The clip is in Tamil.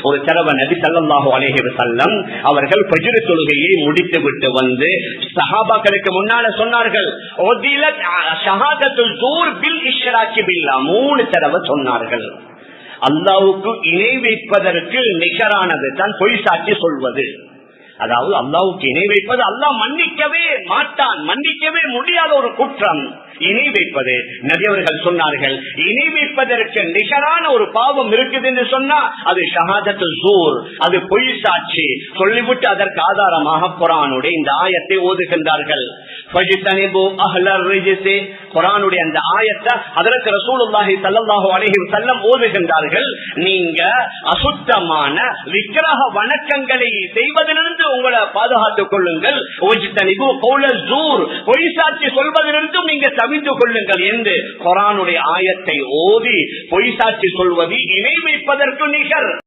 ஒரு தடவை நபி ஸல்லல்லாஹு அலைஹி வஸல்லம் அவர்கள் ஃபஜ்ர் தொழுகையை முடித்து விட்டு வந்து சஹாபாக்களுக்கு முன்னால சொன்னார்கள், உதிலத் ஷஹாதத்துல் ஸூர் பில் இஷ்ராக்கி பில்லாஹ். 3 தடவை சொன்னார்கள். அல்லாஹ்வுக்கு இணை வைப்பதற்கு நிகரானது தான் பொய் சாட்சி சொல்வது. அதாவது அல்லாஹ்வுக்கு இணை வைப்பது அல்லாஹ் மன்னிக்கவே மாட்டான், மன்னிக்கவே முடியாத ஒரு குற்றம் இணை வைப்பது. நபி அவர்கள் சொன்னார்கள், இணை வைப்பதற்கு நிகரான ஒரு பாவம் இருக்குது என்று சொன்னா அது ஷஹாதத்துல் ஸூர், அது பொய் சாட்சி. சொல்லிவிட்டு அதற்கு ஆதாரமாக குர்ஆனுடைய இந்த ஆயத்தை ஓதுகின்றார்கள். ஃபஜ்தனிபு அஹ்லர் ரிஜ்ஸி, குர்ஆனுடைய அந்த ஆயத்தை ஹஜ்ரத் ரசூலுல்லாஹி ஸல்லல்லாஹு அலைஹி வஸல்லம் ஓதுகின்றார்கள். நீங்க அசுத்தமான விக்கிரக வணக்கங்களை செய்வதிலிருந்து உங்களை பாதுகாத்துக் கொள்ளுங்கள். ஃபஜ்தனிபு கௌலல் ஸூர், பொய் சாட்சி சொல்வதிலிருந்தும் நீங்க தவிர்த்து கொள்ளுங்கள் என்று குர்ஆனுடைய ஆயத்தை ஓதி பொய் சாட்சி சொல்வது இணை வைப்பதற்கு நிகர்.